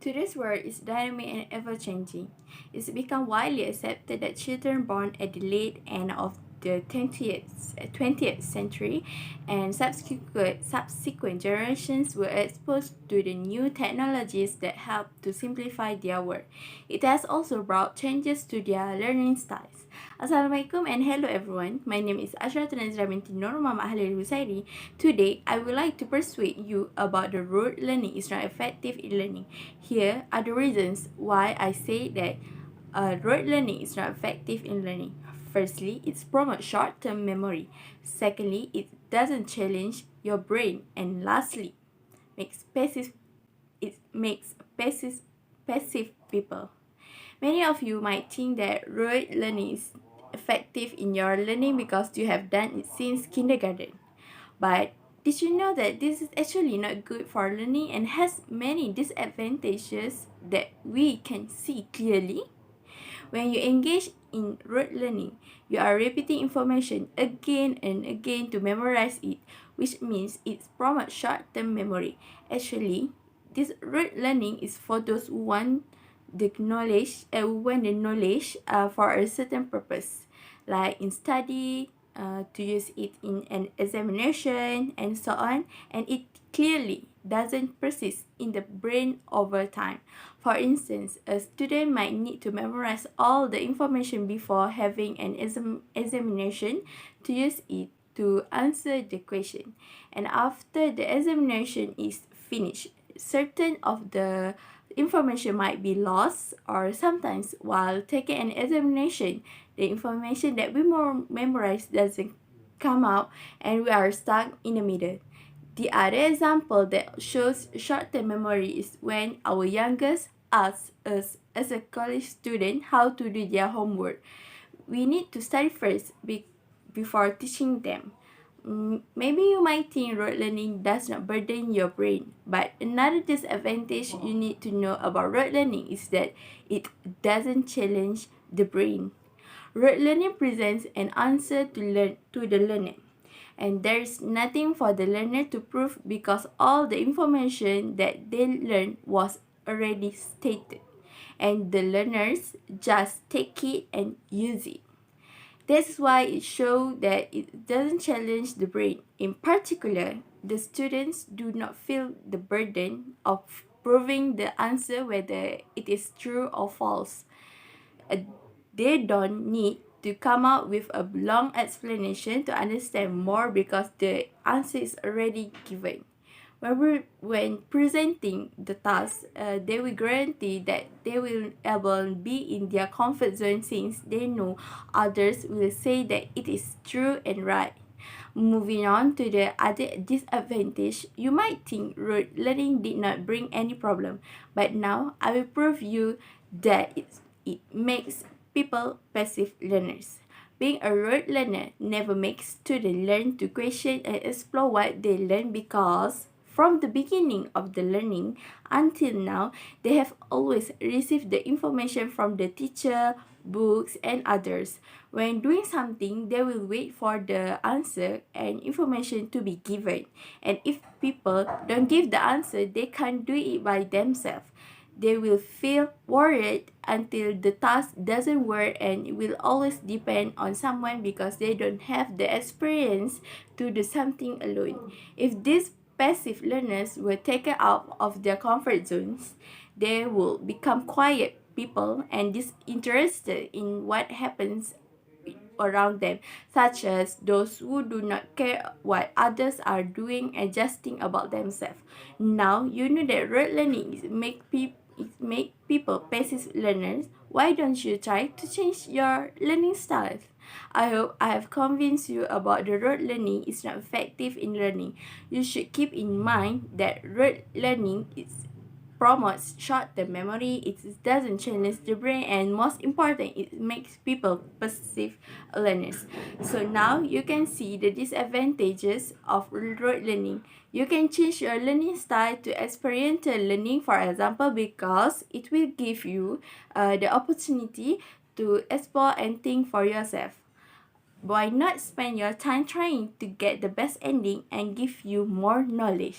Today's world is dynamic and ever-changing. It's become widely accepted that children born at the late end of the 20th century and subsequent generations were exposed to the new technologies that help to simplify their work. It has also brought changes to their learning styles. Assalamualaikum and hello everyone. My name is Ashratul Nazra binti Nur Muhammad Halil Husaini. Today, I would like to persuade you about the rote learning is not effective in learning. Here are the reasons why I say that rote learning is not effective in learning. Firstly, it promotes short-term memory. Secondly, it doesn't challenge your brain. And lastly, it makes passive people. Many of you might think that rote learning is effective in your learning because you have done it since kindergarten. But did you know that this is actually not good for learning and has many disadvantages that we can see clearly? When you engage in rote learning, you are repeating information again and again to memorize it, which means it promotes short-term memory. Actually, this rote learning is for those who want the knowledge, for a certain purpose, like in study, to use it in an examination, and so on, and it clearly doesn't persist in the brain over time. For instance, a student might need to memorize all the information before having an examination to use it to answer the question. And after the examination is finished, certain of the information might be lost, or sometimes while taking an examination, the information that we memorize doesn't come out and we are stuck in the middle. The other example that shows short-term memory is when our youngest asks us as a college student how to do their homework. We need to study first before teaching them. Maybe you might think rote learning does not burden your brain, but another disadvantage you need to know about rote learning is that it doesn't challenge the brain. Rote learning presents an answer to the learner, and there is nothing for the learner to prove because all the information that they learned was already stated, and the learners just take it and use it. That's why it shows that it doesn't challenge the brain. In particular, the students do not feel the burden of proving the answer whether it is true or false. They don't need to come up with a long explanation to understand more because the answer is already given. When presenting the task, they will guarantee that they will able be in their comfort zone since they know others will say that it is true and right. Moving on to the other disadvantage, you might think rote learning did not bring any problem, but now I will prove you that it makes people passive learners. Being a rote learner never makes students learn to question and explore what they learn because from the beginning of the learning until now, they have always received the information from the teacher, books, and others. When doing something, they will wait for the answer and information to be given. And if people don't give the answer, they can't do it by themselves. They will feel worried until the task doesn't work and will always depend on someone because they don't have the experience to do something alone. If these passive learners were taken out of their comfort zones, they will become quiet people and disinterested in what happens around them, such as those who do not care what others are doing and just think about themselves. Now you know that rote learning make people passive learners. Why don't you try to change your learning style? I hope I have convinced you about the rote learning is not effective in learning. You should keep in mind that rote learning is promotes short-term memory, it doesn't challenge the brain, and most important, it makes people passive learners. So now you can see the disadvantages of rote learning. You can change your learning style to experiential learning, for example, because it will give you the opportunity to explore and think for yourself. Why not spend your time trying to get the best ending and give you more knowledge?